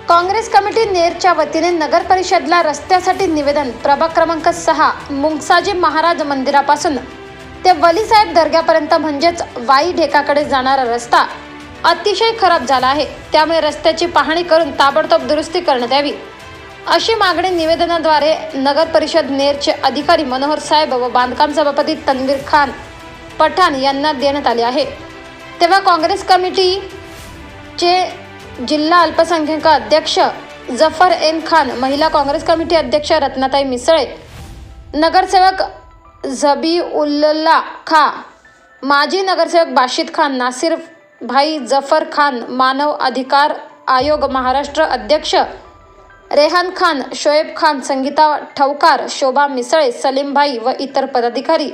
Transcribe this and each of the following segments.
Congress committee नेरच्या वतीने नगर परिषदला रस्त्यासाठी निवेदन. प्रभाग क्रमांक 6 मुंगसाजी महाराज मंदिरापासून ते वलीसाहेब दर्ग्यापर्यंत म्हणजेच वाई ढेकाकडे जाणारा रस्ता अतिशय खराब झाला आहे. त्यामुळे रस्त्याची पाहणी करून ताबडतोब दुरुस्ती करण्यात यावी अशी मागणी निवेदनाद्वारे नगर परिषद नेरचे अधिकारी मनोहर साहेब व बांधकाम सभापती तन्वीर खान पठाण यांना देण्यात आले आहे. तेव्हा काँग्रेस कमिटीचे जिल्हा अल्पसंख्याक अध्यक्ष जफर एन खान, महिला काँग्रेस कमिटी अध्यक्ष रत्नाताई मिसळे, नगरसेवक झबीउल्ला खा, माजी नगरसेवक बाशिद खान, नासिर भाई जफर खान, मानव अधिकार आयोग महाराष्ट्र अध्यक्ष रेहान खान, शोएब खान, संगीता ठवकार, शोभा मिसळे, सलीम भाई व इतर पदाधिकारी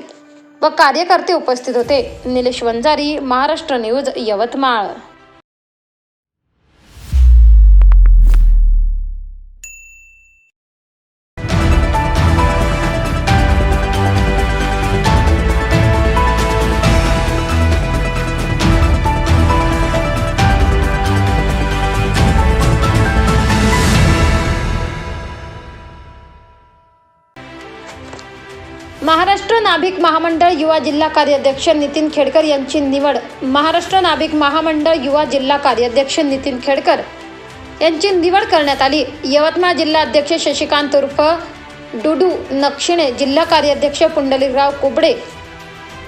व कार्यकर्ते उपस्थित होते. निलेश वंजारी, महाराष्ट्र न्यूज, यवतमाळ. महाराष्ट्र नाभिक महामंडळ युवा जिल्हा कार्याध्यक्ष नितीन खेडकर यांची निवड. महाराष्ट्र नाभिक महामंडळ युवा जिल्हा कार्याध्यक्ष नितीन खेडकर यांची निवड करण्यात आली. यवतमाळ जिल्हा अध्यक्ष शशिकांत उर्फ डुडू नक्षिणे, जिल्हा कार्याध्यक्ष पुंडलिकराव कुबडे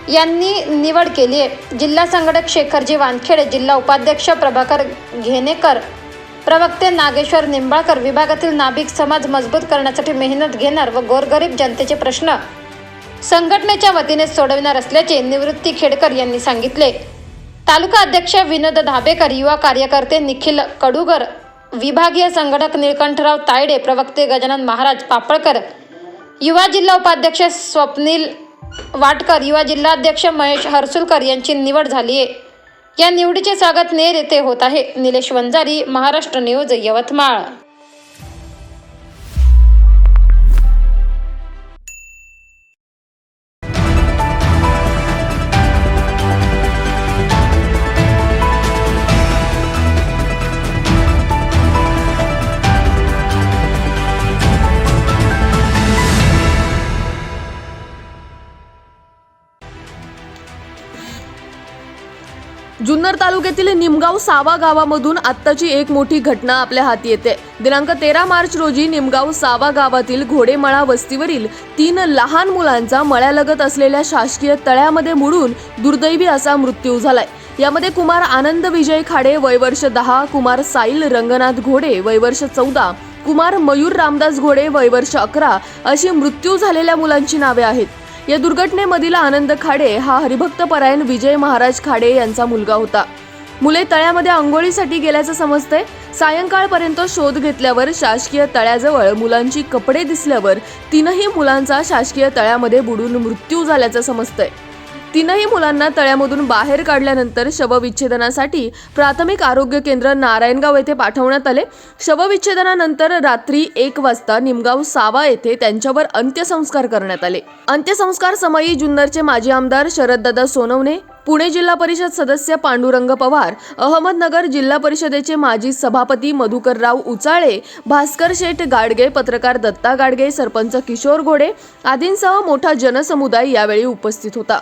यांनी निवड केली आहे. जिल्हा संघटक शेखरजी वानखेडे, जिल्हा उपाध्यक्ष प्रभाकर घेणेकर, प्रवक्ते नागेश्वर निंबाळकर विभागातील नाभिक समाज मजबूत करण्यासाठी मेहनत घेणार व गोरगरीब जनतेचे प्रश्न संघटनेच्या वतीने सोडविणार असल्याचे निवृत्ती खेडकर यांनी सांगितले. तालुका अध्यक्ष विनोद धाबेकर, युवा कार्यकर्ते निखिल कडुगर, विभागीय संघटक निळकंठराव तायडे, प्रवक्ते गजानन महाराज पापळकर, युवा जिल्हा उपाध्यक्ष स्वप्नील वाटकर, युवा जिल्हाध्यक्ष महेश हरसुलकर यांची निवड झाली आहे. या निवडीचे स्वागत नेर येथे होत आहे. निलेश वंजारी, महाराष्ट्र न्यूज, यवतमाळ. जुन्नर तालुक्यातील निमगाव सावा गावामधून आत्ताची एक मोठी घटना आपल्या हाती येते. दिनांक 13 मार्च रोजी निमगाव सावा गावातील घोडेमळा वस्तीवरील 3 लहान मुलांचा मळ्यालगत असलेल्या शासकीय तळ्यामध्ये बुडून दुर्दैवी असा मृत्यू झालाय. यामध्ये कुमार आनंद विजय खाडे वय वर्ष 10, कुमार साईल रंगनाथ घोडे वय वर्ष 14, कुमार मयूर रामदास घोडे वय वर्ष 11 अशी मृत्यू झालेल्या मुलांची नावे आहेत. या दुर्घटनेमधील आनंद खाडे हा हरिभक्त परायण विजय महाराज खाडे यांचा मुलगा होता. मुले तळ्यामध्ये आंघोळीसाठी गेल्याचं समजतंय. सायंकाळपर्यंत शोध घेतल्यावर शासकीय तळ्याजवळ मुलांची कपडे दिसल्यावर 3ही मुलांचा शासकीय तळ्यामध्ये बुडून मृत्यू झाल्याचं समजतंय. 3ही मुलांना तळ्यामधून बाहेर काढल्यानंतर शवविच्छेदनासाठी प्राथमिक आरोग्य केंद्र नारायणगाव येथे पाठवण्यात आले. शवविच्छेदनानंतर रात्री 1 वाजता निमगाव सावा येथे त्यांच्यावर अंत्यसंस्कार करण्यात आले. अंत्यसंस्कार समयी जुन्नरचे माजी आमदार शरददादा सोनवणे, पुणे जिल्हा परिषद सदस्य पांडुरंग पवार, अहमदनगर जिल्हा परिषदेचे माजी सभापती मधुकरराव उचाळे, भास्कर शेठ गाडगे, पत्रकार दत्ता गाडगे, सरपंच किशोर घोडे आदींसह मोठा जनसमुदाय यावेळी उपस्थित होता.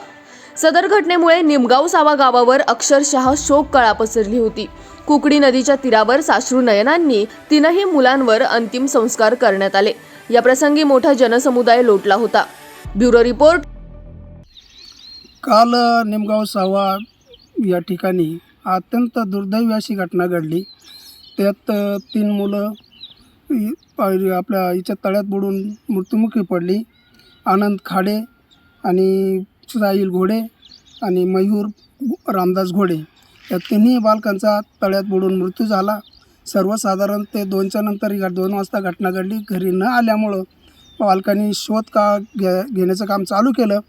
सदर घटनेमुळे निमगाव सावा गावावर अक्षरशः शोककळा पसरली होती. कुकडी नदीच्या तीरावर साश्रू नयनांनी 3ही मुलांवर अंतिम संस्कार करण्यात आले. या प्रसंगी मोठा जनसमुदाय लोटला होता. Bureau report. काल निमगाव सावा या ठिकाणी अत्यंत दुर्दैवी अशी घटना घडली. त्यात 3 मुलं आपल्या हिच्या तळ्यात बुडून मृत्युमुखी पडली. आनंद खाडे आणि साईल घोडे आणि मयूर रामदास घोडे या 3ही बालकांचा तळ्यात बुडून मृत्यू झाला. सर्वसाधारण ते 2च्या नंतर 2 वाजता घटना घडली. घरी न आल्यामुळं बालकांनी शोध घेण्याचं काम चालू केलं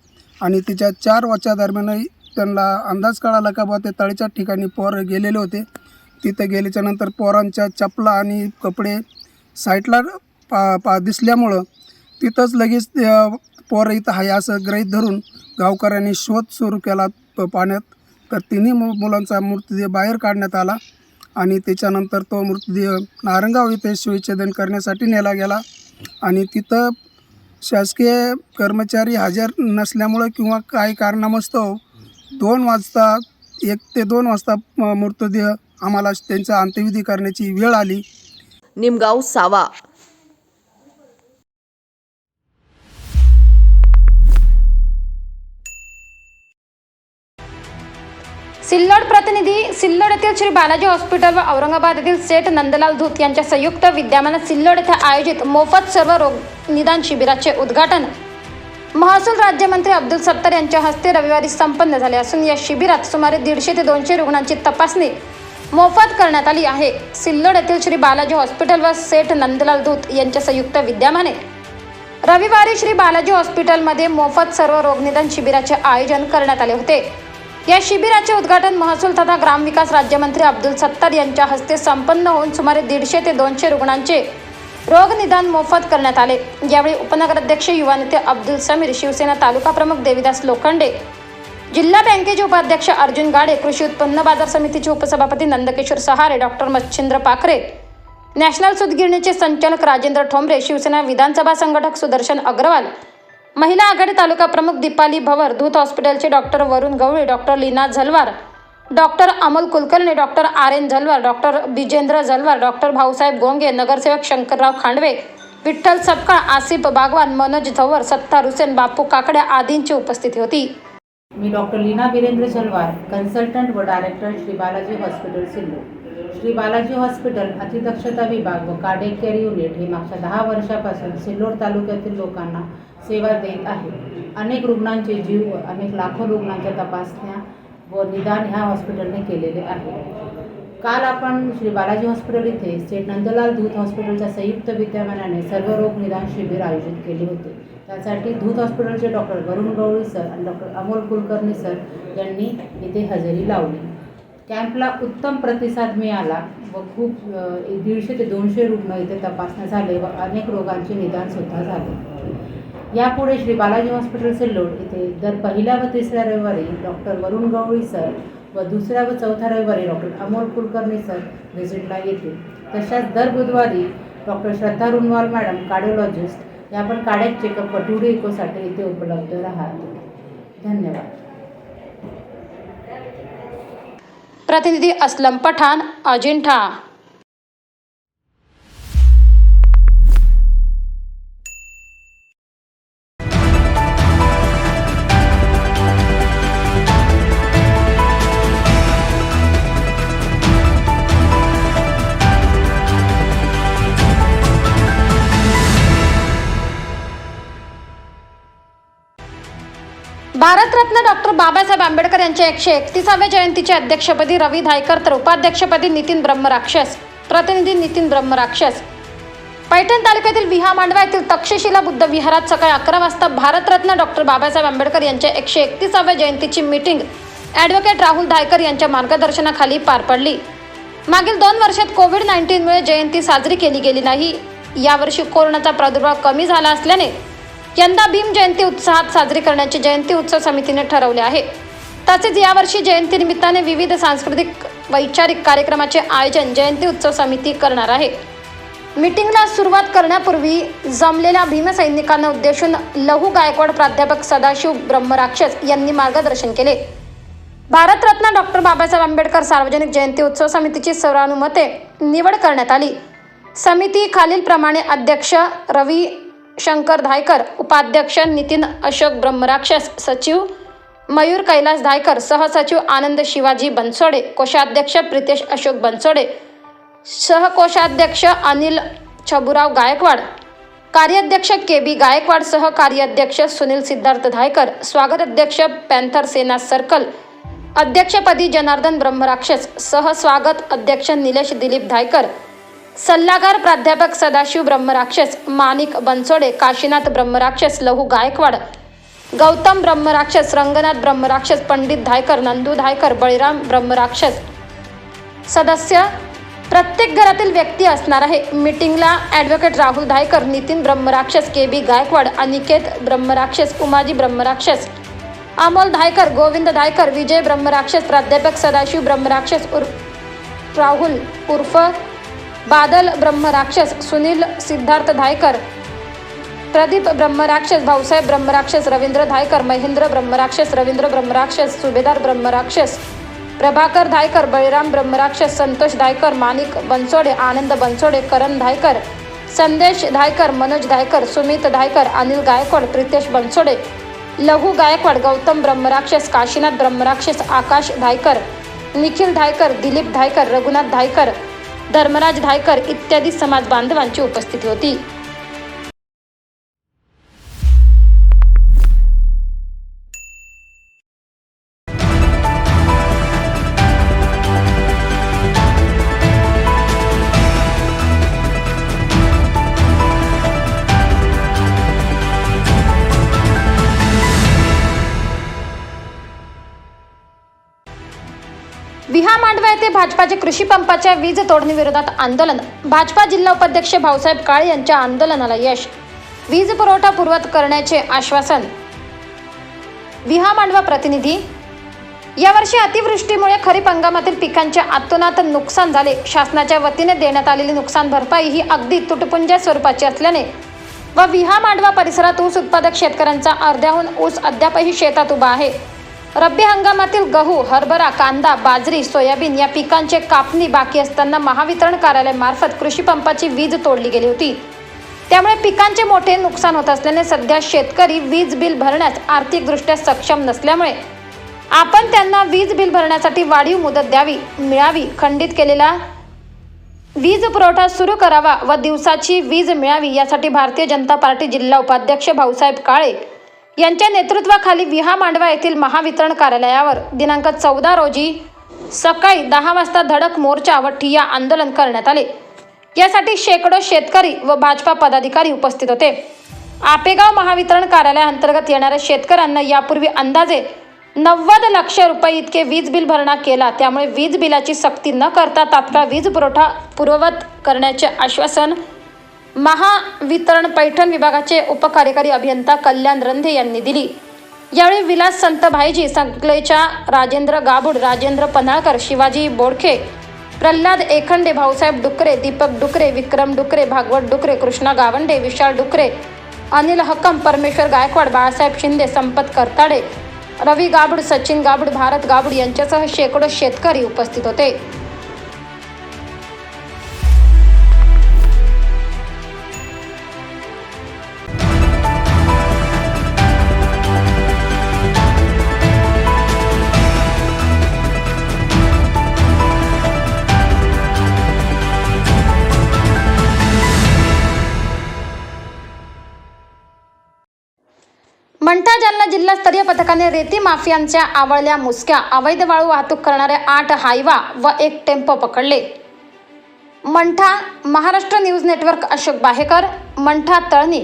आणि तिच्या 4 वाजच्या दरम्यान त्यांना अंदाज कळाला का ते तळ्याच्या ठिकाणी पोरं गेलेले होते. तिथे गेल्याच्यानंतर पोरांच्या चपला आणि कपडे साईडला दिसल्यामुळं तिथंच लगेच पोरं इथं आहे असं गृहीत धरून गावकऱ्यांनी शोध सुरू केला पाण्यात. तर 3ही मुलांचा मृतदेह बाहेर काढण्यात आला आणि त्याच्यानंतर तो मृतदेह नारंगाव येथे शवविच्छेदन करण्यासाठी नेला गेला आणि तिथं शासकीय कर्मचारी हजर नसल्यामुळं किंवा काही कारणास्तव 1 ते 2 वाजता मृतदेह आम्हाला त्यांचा अंत्यविधी करण्याची वेळ आली. निमगाव सावा. सिल्लोड प्रतिनिधी. सिल्लोड येथील श्री बालाजी हॉस्पिटल व औरंगाबाद येथील सेठ नंदलाल धूत यांच्या संयुक्त विद्यमाने सिल्लोड येथे आयोजित मोफत सर्व रोग निदान शिबिराचे उद्घाटन महसूल राज्यमंत्री अब्दुल सत्तार यांच्या हस्ते रविवारी संपन्न झाले असून या शिबिरात सुमारे 150 ते 200 रुग्णांची तपासणी मोफत करण्यात आली आहे. सिल्लोड येथील श्री बालाजी हॉस्पिटल व सेठ नंदलाल धूत यांच्या संयुक्त विद्यमाने रविवारी श्री बालाजी हॉस्पिटलमध्ये मोफत सर्व रोगनिदान शिबिराचे आयोजन करण्यात आले होते. या शिबिराचे उद्घाटन महसूल तथा ग्रामविकास राज्यमंत्री अब्दुल सत्तार यांच्या हस्ते संपन्न होऊन सुमारे 150 ते 200 रुग्णांचे रोग निदान मोफत करण्यात आले. यावेळी उपनगराध्यक्ष युवा नेते अब्दुल समीर, शिवसेना तालुका प्रमुख देविदास लोखंडे, जिल्हा बँकेचे उपाध्यक्ष अर्जुन गाडे, कृषी उत्पन्न बाजार समितीचे उपसभापती नंदकिशोर सहारे, डॉक्टर मच्छिंद्र पाखरे, नॅशनल सूतगिरणीचे संचालक राजेंद्र ठोंबरे, शिवसेना विधानसभा संघटक सुदर्शन अग्रवाल, महिला आघाडी तालुका प्रमुख दीपाली भवर, धूत हॉस्पिटलचे doctor Varun Gawali, doctor Leena Jhalwar, doctor Amol Kulkarni, doctor R N. Jhalwar, doctor Bijendra Jhalwar, doctor Bhausaheb Gonge, नगरसेवक शंकरराव खांडवे, विठ्ठल सपकाळ, आसिफ बागवान, मनोज झव्वर, सत्तार हुसेन, बापू काकड्या आदींची उपस्थिती होती. मी डॉक्टर लीना वीरेंद्र झलवार, कन्सल्टंट व director Shri Balaji hospital Sillod. Shri Balaji hospital अतिदक्षता विभाग व कार्डियक केअर युनिट हे मागच्या 10 वर्षापासून सिल्लोड तालुक्यातील लोकांना सेवा देत आहे. अनेक रुग्णांचे जीव व अनेक लाखो रुग्णांच्या तपासण्या व निदान ह्या हॉस्पिटलने केलेले आहे. काल आपण श्री बालाजी हॉस्पिटल इथे सेठ नंदलाल धूत हॉस्पिटलच्या संयुक्त विद्यमानाने सर्व रोग निदान शिबिर आयोजित केले होते. त्यासाठी धूत हॉस्पिटलचे डॉक्टर वरुण गवळी सर आणि डॉक्टर अमोल कुलकर्णी सर यांनी इथे हजेरी लावली. कॅम्पला उत्तम प्रतिसाद मिळाला व खूप 150 ते 200 रुग्ण इथे तपासण्या झाले व अनेक रोगांचे निदानसुद्धा झाले. यापुढे श्री बालाजी हॉस्पिटल सिल्लोड इथे दर पहिल्या व तिसऱ्या रविवारी डॉक्टर वरुण गवळी सर व दुसऱ्या व चौथ्या रविवारी डॉक्टर अमोल कुलकर्णी सर व्हिजिटला येतील. तशाच दर बुधवारी डॉक्टर श्रद्धा रुनवाल मॅडम, कार्डिओलॉजिस्ट, या पण कार्डियक चेकअप व 2D इकोसाठी इथे उपलब्ध राहतात. धन्यवाद. प्रतिनिधी असलम पठाण, अजिंठा. भारतरत्न डॉक्टर बाबासाहेब आंबेडकर यांच्या 131व्या जयंतीच्या अध्यक्षपदी रवी धायकर तर उपाध्यक्षपदी नितीन ब्रह्मराक्षस. प्रतिनिधी नितीन ब्रह्मराक्षस. पैठण तालुक्यातील विहा मांडवा येथील तक्षशिला बुद्ध विहारात सकाळी 11 वाजता भारतरत्न डॉक्टर बाबासाहेब आंबेडकर यांच्या 131व्या जयंतीची मीटिंग ॲडव्होकेट राहुल धायकर यांच्या मार्गदर्शनाखाली पार पडली. मागील 2 वर्षात कोविड-19मुळे जयंती साजरी केली गेली नाही. यावर्षी कोरोनाचा प्रादुर्भाव कमी झाला असल्याने यंदा भीम जयंती उत्साहात साजरी करण्याचे जयंती उत्सव समितीने ठरवले आहे. तसेच यावर्षी जयंती निमित्ताने विविध सांस्कृतिक वैचारिक कार्यक्रमाचे आयोजन जयंती उत्सव समिती करणार आहे. मीटिंगला सुरुवात करण्यापूर्वी जमलेल्या भीमसैनिकांना उद्देशून लहू गायकवाड प्राध्यापक सदाशिव ब्रह्मराक्षस यांनी मार्गदर्शन केले. भारतरत्न डॉक्टर बाबासाहेब आंबेडकर सार्वजनिक जयंती उत्सव समितीची सर्वानुमते निवड करण्यात आली. समिती खालीलप्रमाणे: अध्यक्ष रवी शंकर धायकर, उपाध्यक्ष नितीन अशोक ब्रह्मराक्षस, सचिव मयूर कैलास धायकर, सहसचिव आनंद शिवाजी बनसोडे, कोषाध्यक्ष प्रितेश अशोक बनसोडे, सहकोषाध्यक्ष अनिल छबुराव गायकवाड, कार्याध्यक्ष के.बी. गायकवाड, सहकार्याध्यक्ष सुनील सिद्धार्थ धायकर, स्वागताध्यक्ष पॅन्थर सेना सर्कल, अध्यक्षपदी जनार्दन ब्रह्मराक्षस, सहस्वागत अध्यक्ष निलेश दिलीप धायकर, सल्लागार प्राध्यापक सदाशिव ब्रह्मराक्षस, माणिक बनसोडे, काशीनाथ ब्रह्मराक्षस, लहू गायकवाड, गौतम ब्रह्मराक्षस, रंगनाथ ब्रह्मराक्षस, पंडित धायकर, नंदू धायकर, बळीराम ब्रह्मराक्षस. सदस्य प्रत्येक घरातील व्यक्ती असणार आहे. मीटिंगला ॲडव्होकेट राहुल धायकर, नितीन ब्रह्मराक्षस, के.बी. गायकवाड, अनिकेत ब्रह्मराक्षस, उमाजी ब्रह्मराक्षस, अमोल धायकर, गोविंद धायकर, विजय ब्रह्मराक्षस, प्राध्यापक सदाशिव ब्रह्मराक्षस राहुल उर्फ बादल ब्रह्मराक्षस, सुनील सिद्धार्थ धायकर, प्रदीप ब्रह्मराक्षस, भाऊसाहेब ब्रह्मराक्षस, रवींद्र धायकर, महेंद्र ब्रह्मराक्षस, रवींद्र ब्रह्मराक्षस, सुभेदार ब्रह्मराक्षस, प्रभाकर धायकर, बळीराम ब्रह्मराक्षस, संतोष धायकर, माणिक बनसोडे, आनंद बनसोडे, करण धायकर, संदेश धायकर, मनोज धायकर, सुमित धायकर, अनिल गायकवाड, प्रितेश बनसोडे, लघु गायकवाड, गौतम ब्रह्मराक्षस, काशीनाथ ब्रह्मराक्षस, आकाश धायकर, निखिल धायकर, दिलीप धायकर, रघुनाथ धायकर, धर्मराज धायकर इत्यादी समाज बांधवांची उपस्थिती होती. विहा मांडवा येथे भाजपाचे कृषी पंपाच्या वीज तोडणी विरोधात आंदोलन. भाजपा जिल्हा उपाध्यक्ष भाऊसाहेब काळे यांच्या आंदोलनाला यश. वीज पुरवठा पूर्ववत करण्याचे आश्वासन. विहा मांडवा प्रतिनिधी. यावर्षी अतिवृष्टीमुळे खरीप हंगामातील पिकांचे अतोनात नुकसान झाले. शासनाच्या वतीने देण्यात आलेली नुकसान भरपाई ही अगदी तुटपुंज्या स्वरूपाची असल्याने व विहा मांडवा परिसरात ऊस उत्पादक शेतकऱ्यांचा अर्ध्याहून ऊस अद्यापही शेतात उभा आहे. रब्बी हंगामातील गहू, हरभरा, कांदा, बाजरी, सोयाबीन या पिकांचे कापणी बाकी असताना महावितरण कार्यालयामार्फत कृषी पंपाची वीज तोडली गेली होती. त्यामुळे पिकांचे मोठे नुकसान होत असल्याने सध्या शेतकरी वीज बिल भरण्यास आर्थिकदृष्ट्या सक्षम नसल्यामुळे आपण त्यांना वीज बिल भरण्यासाठी वाढीव मुदत मिळावी, खंडित केलेला वीज पुरवठा सुरू करावा व दिवसाची वीज मिळावी यासाठी भारतीय जनता पार्टी जिल्हा उपाध्यक्ष भाऊसाहेब काळे यांच्या नेतृत्वाखाली विहा मांडवा येथील महावितरण कार्यालयावर दिनांक 14 रोजी सकाळी 10 वाजता धडक मोर्चा व ठिय्या आंदोलन करण्यात आले. यासाठी शेकडो शेतकरी व भाजपा पदाधिकारी उपस्थित होते. आपेगाव महावितरण कार्यालयाअंतर्गत येणाऱ्या शेतकऱ्यांना यापूर्वी अंदाजे 90 लाख रुपये इतके वीज बिल भरणा केला. त्यामुळे वीज बिलाची सक्ती न करता तात्काळ वीज पुरवठा पूर्ववत करण्याचे आश्वासन महावितरण पैठण विभागाचे उपकार्यकारी अभियंता कल्याण रंधे यांनी दिली. यावेळी विलास संत भाईजी, संकलेचा राजेंद्र गाबुड, राजेंद्र पन्हाळकर, शिवाजी बोडखे, प्रल्हाद एखंडे, भाऊसाहेब डुकरे, दीपक डुकरे, विक्रम डुकरे, भागवत डुकरे, कृष्णा गावंडे, विशाल डुकरे, अनिल हक्कम, परमेश्वर गायकवाड, बाळासाहेब शिंदे, संपत करताडे, रवी गाबुड, सचिन गाबुड, भारत गाबुड यांच्यासह शेकडो शेतकरी उपस्थित होते. मंठा जालना जिल्हास्तरीय पथकाने रेती माफियांच्या आवळल्या मुसक्या, अवैध वाळू वाहतूक करणारे 8 हायवा व 1 टेम्पो पकडले. मंठा. Maharashtra news network Ashok Bahekar. मंठा तळणी.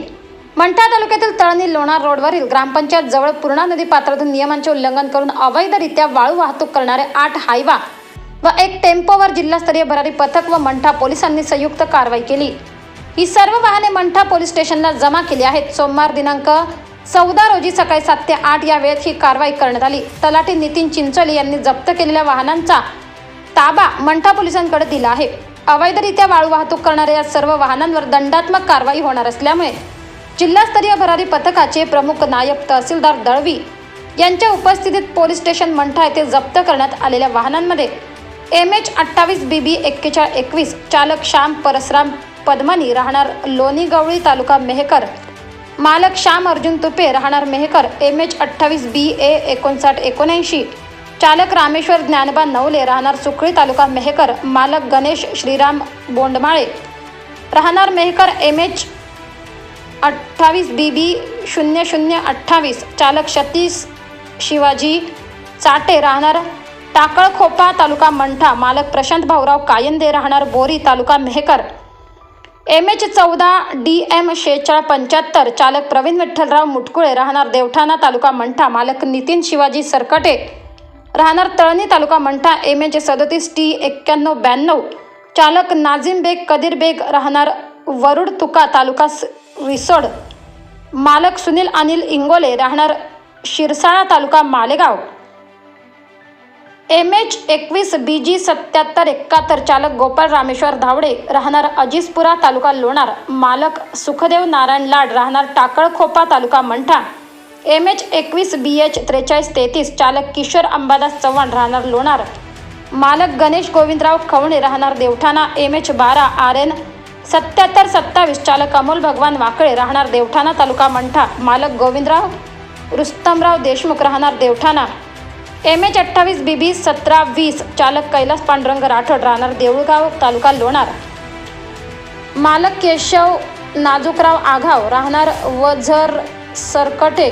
मंठा तालुक्यातील तळणी लोणार रोडवरील ग्रामपंचायत जवळ पूर्णा नदी पात्रातून नियमांचे उल्लंघन करून अवैधरित्या वाळू वाहतूक करणारे 8 हायवा व 1 टेम्पोवर जिल्हास्तरीय भरारी पथक व मंठा पोलिसांनी संयुक्त कारवाई केली. ही सर्व वाहने मंठा पोलीस स्टेशनला जमा केली आहेत. सोमवार दिनांक 14 रोजी सकाळी 7 ते 8 या वेळेत ही कारवाई करण्यात आली. तलाठी नितीन चिंचोली यांनी जप्त केलेल्या वाहनांचा ताबा मंठा पोलिसांकडे दिला आहे. अवैधरित्या वाळू वाहतूक करणाऱ्या या सर्व वाहनांवर दंडात्मक कारवाई होणार असल्यामुळे जिल्हास्तरीय भरारी पथकाचे प्रमुख नायब तहसीलदार दळवी यांच्या उपस्थितीत पोलीस स्टेशन मंठा येथे जप्त करण्यात आलेल्या वाहनांमध्ये MH28BB 4121 चालक श्याम परसराम पद्मनी राहणार लोणी गवळी तालुका मेहकर, मालक श्याम अर्जुन तुपे राहणार मेहकर, MH28BA 5979 चालक रामेश्वर ज्ञानबा नवले राहणार सुखळी तालुका मेहकर, मालक गणेश श्रीराम बोंडमाळे राहणार मेहकर, MH28BB 0028 चालक सतीश शिवाजी चाटे राहणार टाकळखोपा तालुका मंठा, मालक प्रशांत भाऊराव कायंदे राहणार बोरी तालुका मेहकर, MH14DM 4675 चालक प्रवीण विठ्ठलराव मुटकुळे राहणार देवठाणा तालुका मंठा, मालक नितीन शिवाजी सरकटे राहणार तळणी तालुका मंठा, MH37T 9192 चालक नाझिम बेग कदीर बेग राहणार वरुड तुका तालुका रिसोड, मालक सुनील अनिल इंगोले राहणार शिरसाळा तालुका मालेगाव, MH21BG7771 चालक गोपाळ रामेश्वर धावडे राहणार अजिसपुरा तालुका लोणार, मालक सुखदेव नारायण लाड राहणार टाकळखोपा तालुका मंठा, MH21BH4333 चालक किशोर अंबादास चव्हाण राहणार लोणार, मालक गणेश गोविंदराव खवणे राहणार देवठाणा, MH12RN7727 चालक अमोल भगवान वाकळे राहणार देवठाणा तालुका मंठा, मालक गोविंदराव रुस्तमराव देशमुख राहणार देवठाणा, MH28BB1720 चालक कैलास पांडुरंग राठोड राहणार देऊळगाव तालुका लोणार, मालक केशव नाजूकराव आघाव राहणार वझर सरकटे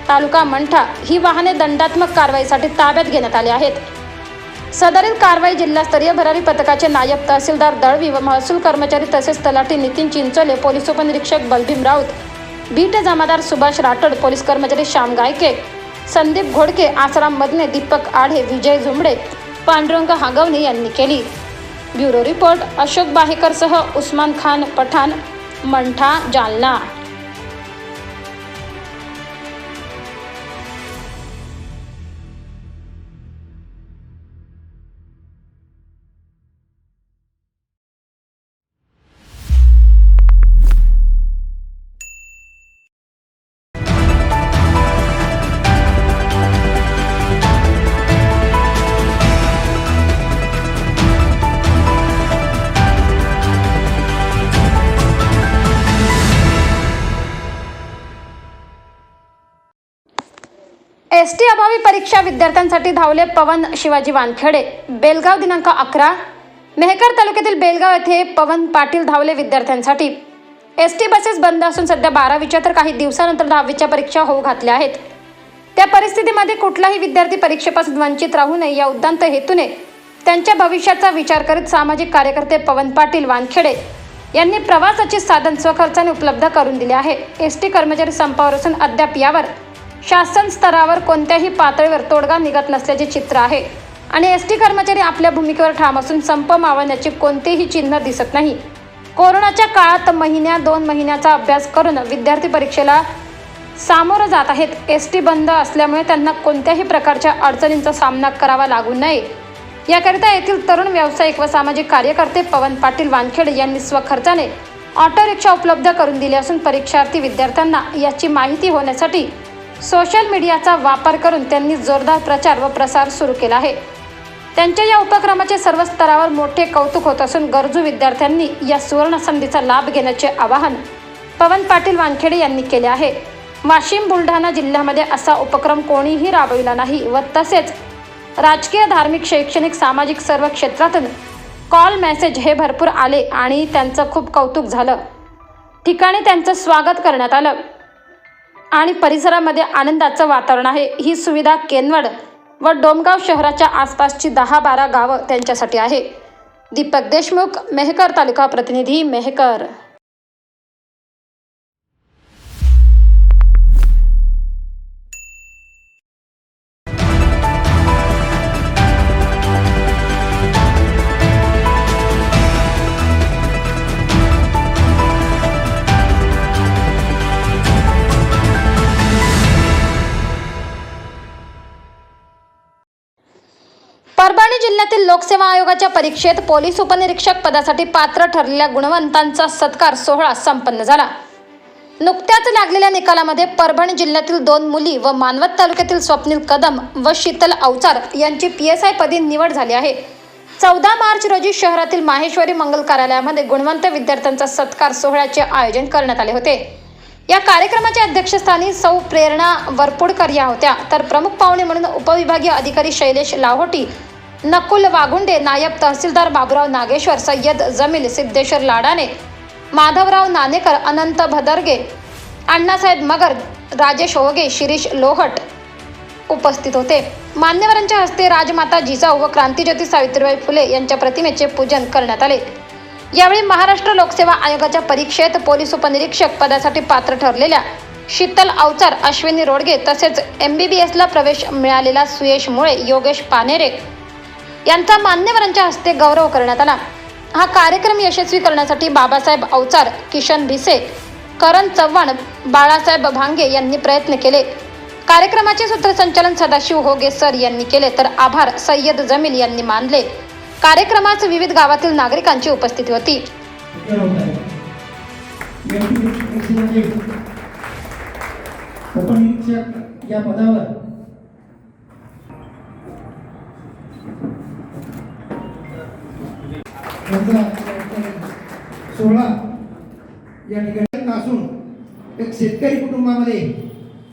तालुका मंठा ही वाहने दंडात्मक कारवाईसाठी ताब्यात घेण्यात आली आहेत. सदरील कारवाई जिल्हास्तरीय भरारी पथकाचे नायब तहसीलदार दळवी व महसूल कर्मचारी तसेच तलाठी नितीन चिंचोले, पोलीस उपनिरीक्षक बलभीम राऊत, बीट जमादार सुभाष राठोड, पोलीस कर्मचारी श्याम गायके, संदीप घोडके, आसाराम मदने, दीपक आढे, विजय झुंबडे, पांडुरंग हागवणे यांनी केली. ब्युरो रिपोर्ट अशोक बाहेकर सह उस्मान खान पठाण, मंठा, जालना. एसटी अभावी परीक्षा विद्यार्थ्यांसाठी धावले पवन शिवाजी वानखेडे. बेलगाव दिनांक 11 मेहकर तालुक्यातील बेलगाव येथे पवन पाटील धावले विद्यार्थ्यांसाठी. एसटी बसेस बंद असून सध्या 12वीच्या तर काही दिवसानंतर 10वीच्या परीक्षा होऊ घातल्या आहेत. त्या परिस्थितीमध्ये कुठलाही विद्यार्थी परीक्षेपासून वंचित राहू नये या उद्दांत हेतूने त्यांच्या भविष्याचा विचार करीत सामाजिक कार्यकर्ते पवन पाटील वानखेडे यांनी प्रवासाचे साधन स्वखर्चाने उपलब्ध करून दिले आहे. एसटी कर्मचारी संपावर असून अद्याप यावर शासन स्तरावर कोणत्याही पातळीवर तोडगा निघत नसल्याचे चित्र आहे आणि एसटी कर्मचारी आपल्या भूमिकेवर ठाम असून संप मावळण्याचे कोणतेही चिन्ह दिसत नाही. कोरोनाच्या काळात 2 महिन्याचा अभ्यास करून विद्यार्थी परीक्षेला सामोरं जात आहेत. एसटी बंद असल्यामुळे त्यांना कोणत्याही प्रकारच्या अडचणींचा सामना करावा लागू नये याकरिता येथील तरुण व्यावसायिक व सामाजिक कार्यकर्ते पवन पाटील वानखेडे यांनी स्वखर्चाने ऑटो रिक्षा उपलब्ध करून दिली असून परीक्षार्थी विद्यार्थ्यांना याची माहिती होण्यासाठी सोशल मीडियाचा वापर करून त्यांनी जोरदार प्रचार व प्रसार सुरू केला आहे. त्यांच्या या उपक्रमाचे सर्व स्तरावर मोठे कौतुक होत असून गरजू विद्यार्थ्यांनी या सुवर्ण संधीचा लाभ घेण्याचे आवाहन पवन पाटील वानखेडे यांनी केले आहे. वाशिम बुलढाणा जिल्ह्यामध्ये असा उपक्रम कोणीही राबविला नाही व तसेच राजकीय, धार्मिक, शैक्षणिक, सामाजिक सर्व क्षेत्रातून कॉल मेसेज हे भरपूर आले आणि त्यांचं खूप कौतुक झालं. ठिकाणी त्यांचं स्वागत करण्यात आलं आणि परिसरामध्ये आनंदाचं वातावरण आहे. ही सुविधा केनवड व डोमगाव शहराच्या आसपासची 10-12 गावं त्यांच्यासाठी आहे. दीपक देशमुख, मेहकर तालुका प्रतिनिधी, मेहकर. परभणी जिल्ह्यातील लोकसेवा आयोगाच्या परीक्षेत पोलीस उपनिरीक्षक पदासाठी पात्र ठरलेल्या गुणवंतांचा सत्कार सोहळा संपन्न झाला. नुकत्याच लागलेल्या निकालामध्ये परभणी जिल्ह्यातील 2 मुली व मानवत तालुक्यातील स्वप्नील कदम व शीतल अवचार यांची PSI पदी निवड झाली आहे. 14 मार्च रोजी शहरातील माहेश्वरी मंगल कार्यालयामध्ये गुणवंत विद्यार्थ्यांचा सत्कार सोहळ्याचे आयोजन करण्यात आले होते. या कार्यक्रमाच्या अध्यक्षस्थानी सौ प्रेरणा वरपुडकर या होत्या तर प्रमुख पाहुणे म्हणून उपविभागीय अधिकारी शैलेश लाहोटी, नकुल वागुंडे, नायब तहसीलदार बाबुराव नागेश्वर, सय्यद जमील, सिद्धेश्वर लाडाने, माधवराव नानेकर, अनंत भदरगे, अण्णासाहेब मगर, राजेश ओगे, शिरीष लोहट उपस्थित होते. मान्यवरांच्या हस्ते राजमाता जिजाऊ व क्रांतिज्योती सावित्रीबाई फुले यांच्या प्रतिमेचे पूजन करण्यात आले. यावेळी महाराष्ट्र लोकसेवा आयोगाच्या परीक्षेत पोलीस उपनिरीक्षक पदासाठी पात्र ठरलेल्या शीतल अवचार, अश्विनी रोडगे तसेच MBBSला प्रवेश मिळालेला सुयश मुळे, योगेश पानेरे यांचा मान्यवरांच्या हस्ते गौरव करण्यात आला. हा कार्यक्रम यशस्वी करण्यासाठी बाबासाहेब अवचार, किशन भिसे, करण चव्हाण, बाळासाहेब भांगे यांनी प्रयत्न केले. कार्यक्रमाचे सूत्रसंचालन सदाशिव होगे सर यांनी केले, तर आभार सय्यद जमील यांनी मानले. कार्यक्रमात विविध गावातील नागरिकांची उपस्थिती होती. उपनिरीक्षक या पदावर सोळा या ठिकाणी असून एक शेतकरी कुटुंबामध्ये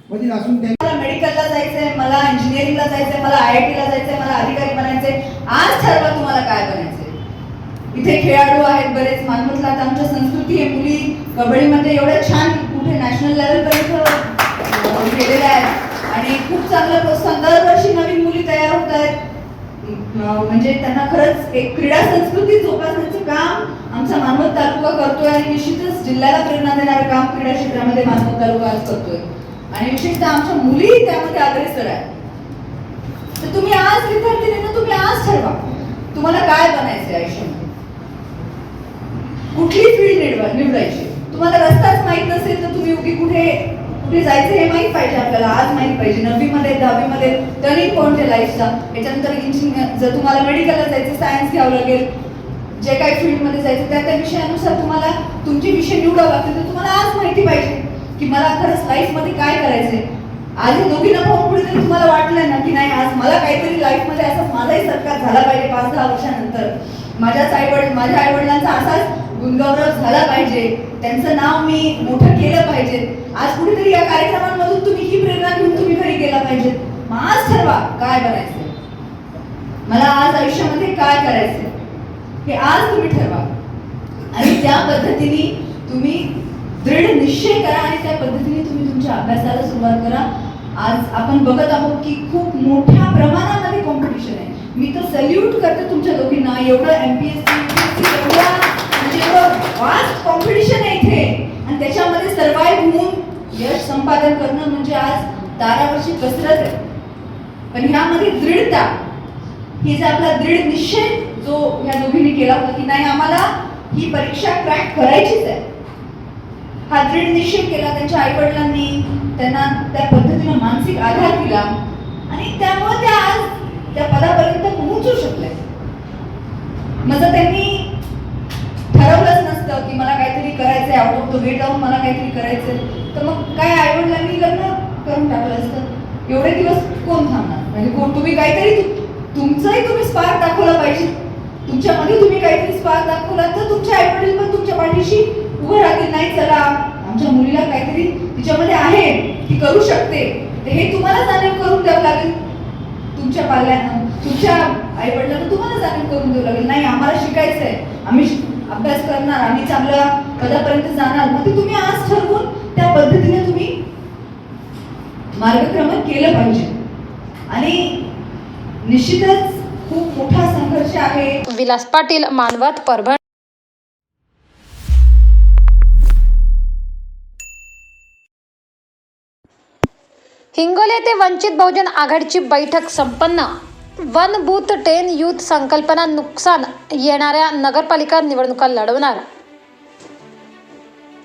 मधील असून मला मेडिकलला जायचंय, मला इंजिनिअरिंगला जायचंय, मला IIT ला जायचंय, मला अधिकारी बनायचंय. आज ठरवा तुम्हाला काय बनायचंय. इथे खेळाडू आहेत बरेच. मानवतला आता आमच्या संस्कृती आहे, मुली कबड्डीमध्ये एवढ्या छान कुठे नॅशनल लेवल पर्यंत गेलेल्या आहेत आणि खूप चांगलं प्रोत्साहन. दरवर्षी नवीन मुली तयार होत आहेत. म्हणजे त्यांना खरंच एक क्रीडा संस्कृती जोपासण्याचं काम आमचा मानवत तालुका करतोय आणि निश्चितच जिल्ह्याला प्रेरणा देणारं काम क्रीडा क्षेत्रामध्ये मानवत तालुका आज करतोय आणि विशेषतः आमच्या मुली त्यामध्ये अग्रेसर आहेत. तर तुम्ही आज विद्यार्थ्यांना तुम्ही आज ठरवा तुम्हाला काय बनायचंय आयुष्यामध्ये, कुठली फील्ड निवडायची. तुम्हाला रस्ताच माहित नसेल तर तुम्ही उगी कुठे जायचं हे माहित पाहिजे आपल्याला. आज माहित पाहिजे 9वी मध्ये 10वी मध्ये टर्निंग पॉइंट आहे लाईफचा. याच्यानंतर इंजिनिअर, जर तुम्हाला मेडिकलला जायचं सायन्स घ्यावं लागेल, जे काही फील्डमध्ये जायचं त्या विषयानुसार तुम्हाला तुमचे विषय निवडावं लागतील. तर तुम्हाला आज माहिती पाहिजे की मला खरंच लाईफमध्ये काय करायचंय. आज हे दोघींना पाहून कुठेतरी तुम्हाला वाटलंय ना की नाही आज मला काहीतरी लाईफमध्ये असाच माझाही सत्कार झाला पाहिजे 5-10 वर्षानंतर. माझ्या आईवडिलांचा असाच गुणगौरव झाला पाहिजे, त्यांचं नाव मी मोठं केलं पाहिजे. आज कुठेतरी या कार्यक्रमांमधून तुम्ही ही प्रेरणा घेऊन तुम्ही घरी गेला पाहिजे. मग आज ठरवा काय करायचंय, मला आज आयुष्यामध्ये काय करायचंय हे आज तुम्ही ठरवा आणि त्या पद्धतीने तुम्ही दृढ निश्चय करा आणि त्या पद्धतीने तुम्ही तुमच्या अभ्यासाला सुरुवात करा. आज आपण बघत आहोत की खूप मोठ्या प्रमाणामध्ये कॉम्पिटिशन आहे. मी तर सल्यूट करते तुमच्या दोघींना. एवढं MPSC एवढं वास्ट कॉम्पिटिशन आहे इथे आणि त्याच्यामध्ये सर्वाइव्ह होऊन यश संपादन करणं म्हणजे आज दारावरची कसरत आहे. पण ह्यामध्ये दृढता, ही जे आपला दृढ निश्चय जो ह्या दोघींनी केला होता की नाही आम्हाला ही परीक्षा क्रॅक करायचीच आहे, हा दृढ निश्चय केला. त्यांच्या आईवडिलांनी त्यांना त्या पद्धतीने मानसिक आधार दिला आणि त्यामुळे त्या आज त्या पदापर्यंत पोहोचू शकले. माझं त्यांनी ठरवलंच नसतं की मला काहीतरी करायचंय, आउट ऑफ द वे जाऊन मला काहीतरी करायचंय, तर मग काय आईवडिलांनी लग्न करून टाकलं असतं. एवढे दिवस कोण थांबणार. म्हणजे कोण तुम्ही काहीतरी तुमचाही तुम्ही स्पार्क दाखवला पाहिजे. तुमच्यामध्ये तुम्ही काहीतरी स्पार्क दाखवला तर तुमच्या आईवडील पण तुमच्या पाठीशी उभं राहतील. नाही चला आमच्या मुलीला काहीतरी तिच्यामध्ये आहे, ती करू शकते, तर हे तुम्हाला जाणीव करून द्यावं लागेल. तुमच्या पाल्यांना, तुमच्या आईवडिलांना तुम्हाला जाणीव करून द्यावं लागेल. नाही आम्हाला शिकायचंय, आम्ही अभ्यास करणार, आम्ही चांगल्या पदापर्यंत जाणार. मग ते तुम्ही आज ठरवून त्या पद्धतीने तुम्ही मार्गक्रमण केलं पाहिजे आणि निश्चितच खूप मोठा संघर्ष आहे. विलास पाटील, मानवत, परभणी. हिंगोली येथे वंचित बहुजन आघाडीची बैठक संपन्न. 1 बूथ 10 यूथ संकल्पना नुकसान येणाऱ्या नगरपालिका निवडणुका लढवणार.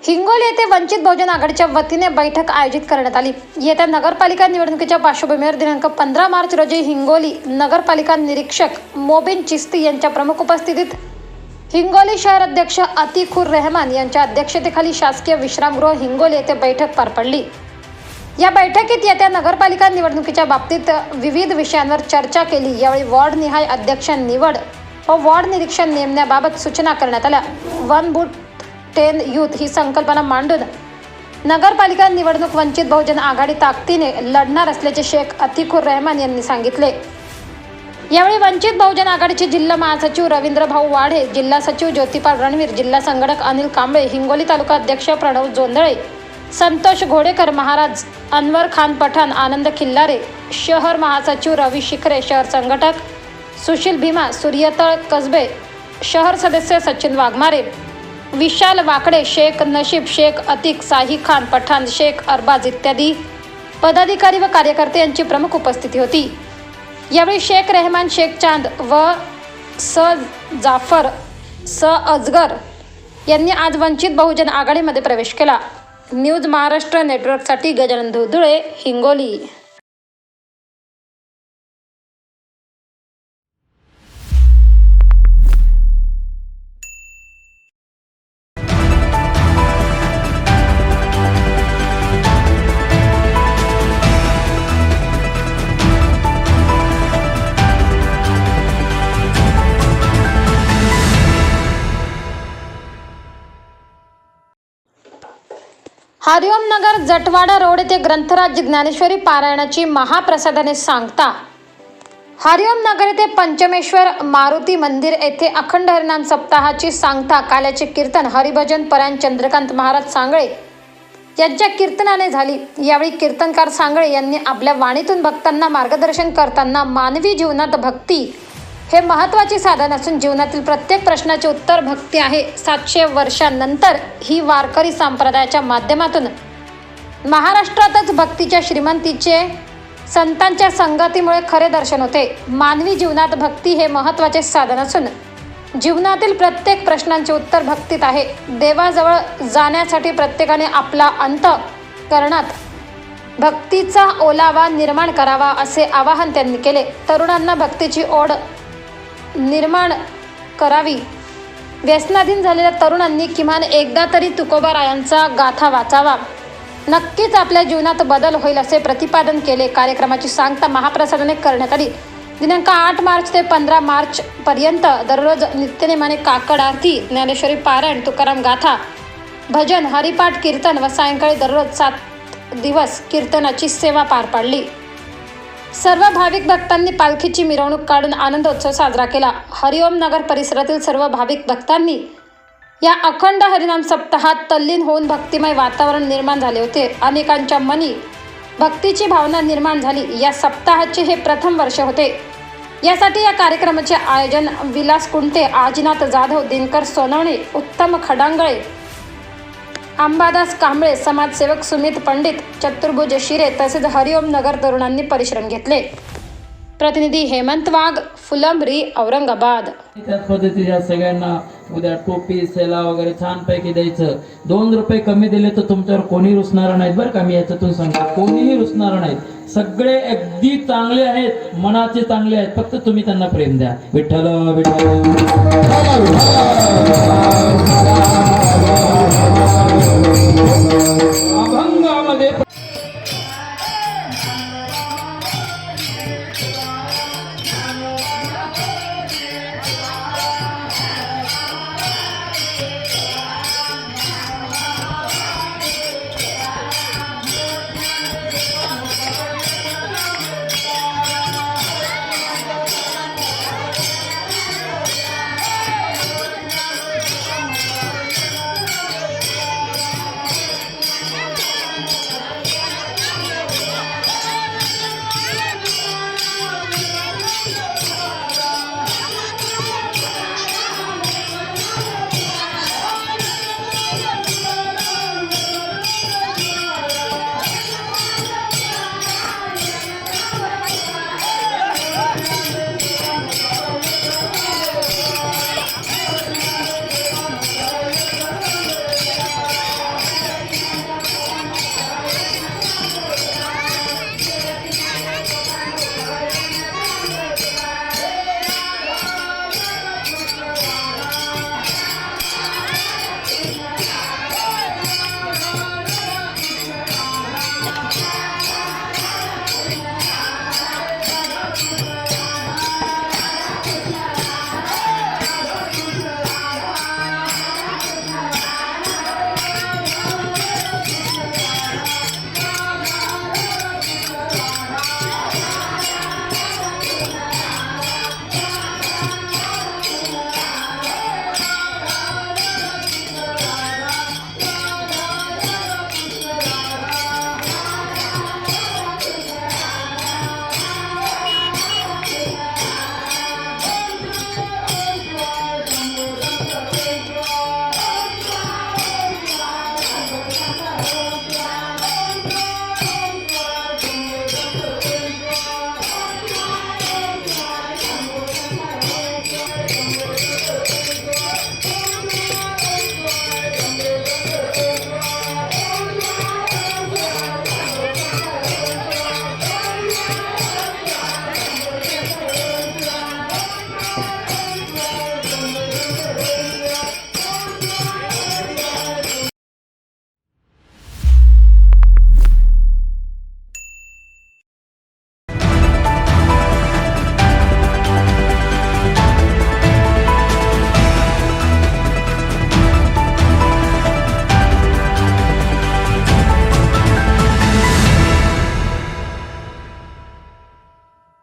हिंगोली येथे वंचित बहुजन आघाडीच्या वतीने बैठक आयोजित करण्यात आली. येत्या नगरपालिका निवडणुकीच्या पार्श्वभूमीवर दिनांक 15 मार्च रोजी हिंगोली नगरपालिका निरीक्षक मोबिन चिस्ती यांच्या प्रमुख उपस्थितीत हिंगोली शहर अध्यक्ष अतिखुर रहमान यांच्या अध्यक्षतेखाली शासकीय विश्रामगृह हिंगोली येथे बैठक पार पडली. या बैठकीत येत्या नगरपालिका निवडणुकीच्या बाबतीत विविध विषयांवर चर्चा केली. यावेळी वॉर्डनिहाय अध्यक्ष निवड व वॉर्ड निरीक्षण नेमण्याबाबत सूचना करण्यात आल्या. 1 बूथ 10 यूथ ही संकल्पना मांडून नगरपालिका निवडणूक वंचित बहुजन आघाडी ताकदीने लढणार असल्याचे शेख अतिखुर रहमान यांनी सांगितले. यावेळी वंचित बहुजन आघाडीचे जिल्हा महासचिव रवींद्र भाऊ वाढे, जिल्हा सचिव ज्योतिपाल रणवीर, जिल्हा संघटक अनिल कांबळे, हिंगोली तालुका अध्यक्ष प्रणव जोंधळे, संतोष घोडेकर महाराज, अनवर खान पठाण, आनंद खिल्लारे, शहर महासचिव रवी शिखरे, शहर संघटक सुशील भीमा, सूर्यतळ कसबे, शहर सदस्य सचिन वाघमारे, विशाल वाकडे, शेख नशीब, शेख अतिक, साही खान पठाण, शेख अरबाज इत्यादी पदाधिकारी व कार्यकर्ते यांची प्रमुख उपस्थिती होती. यावेळी शेख रहमान, शेख चांद व स जाफर, स अजगर यांनी आज वंचित बहुजन आघाडीमध्ये प्रवेश केला. न्यूज महाराष्ट्र नेटवर्कसाठी गजानन धुळदुळे, हिंगोली. हरिओम नगर जटवाडा रोड येथे ग्रंथराज ज्ञानेश्वरी पारायणाची महाप्रसादाने सांगता हरिओम नगर येथे पंचमेश्वर मारुती मंदिर येथे अखंड हरिनाम सप्ताहाची सांगता काल्याचे कीर्तन हरिभजन परायण चंद्रकांत महाराज सांगळे यांच्या कीर्तनाने झाली। यावेळी कीर्तनकार सांगळे यांनी आपल्या वाणीतून भक्तांना मार्गदर्शन करताना मानवी जीवनात भक्ती हे महत्त्वाचे साधन असून जीवनातील प्रत्येक प्रश्नाचे उत्तर भक्ती आहे। 700 वर्षांनंतर ही वारकरी संप्रदायाच्या माध्यमातून महाराष्ट्रातच भक्तीच्या श्रीमंतीचे संतांच्या संगतीमुळे खरे दर्शन होते। मानवी जीवनात भक्ती हे महत्त्वाचे साधन असून जीवनातील प्रत्येक प्रश्नांचे उत्तर भक्तीत आहे। देवाजवळ जाण्यासाठी प्रत्येकाने आपला अंतःकरणात भक्तीचा ओलावा निर्माण करावा असे आवाहन त्यांनी केले। तरुणांना भक्तीची ओढ निर्माण करावी। व्यसनाधीन झालेल्या तरुणांनी किमान एकदा तरी तुकोबारायांचा गाथा वाचावा, नक्कीच आपल्या जीवनात बदल होईल असे प्रतिपादन केले। कार्यक्रमाची सांगता महाप्रसादाने करण्यात आली। दिनांक 8 मार्च ते 15 मार्च पर्यंत दररोज नित्यनेमाने काकड आरती, ज्ञानेश्वरी पारायण, तुकाराम गाथा, भजन, हरिपाठ, कीर्तन व सायंकाळी दररोज 7 दिवस कीर्तनाची सेवा पार पाडली। सर्व भाविक भक्तांनी पालखीची मिरवणूक काढून आनंदोत्सव साजरा केला। हरिओम नगर परिसरातील सर्व भाविक भक्तांनी या अखंड हरिनाम सप्ताहात तल्लीन होऊन भक्तिमय वातावरण निर्माण झाले होते। अनेकांच्या मनी भक्तीची भावना निर्माण झाली। या सप्ताहाचे हे प्रथम वर्ष होते। यासाठी या कार्यक्रमाचे आयोजन विलास कुंटे, आजीनाथ जाधव, दिनकर सोनवणे, उत्तम खडांगळे, अंबादास कांबळे, समाजसेवक सुमित पंडित, चतुर्भुज शिरे तसेच हरिओम नगर तरुणांनी परिश्रम घेतले। प्रतिनिधी हेमंत वाघ, फुलंब्री, औरंगाबाद। त्याच पद्धतीच्या सगळ्यांना उद्या टोपी, सेला वगैरे छानपैकी द्यायचं। 2 रुपये कमी दिले तर तुमच्यावर कोणी रुसणार नाहीत बरं का, मी याच्यातून सांगतो, कोणीही रुसणार नाहीत। सगळे अगदी चांगले आहेत, मनाचे चांगले आहेत, फक्त तुम्ही त्यांना प्रेम द्या। विठ्ठल विठ्ठल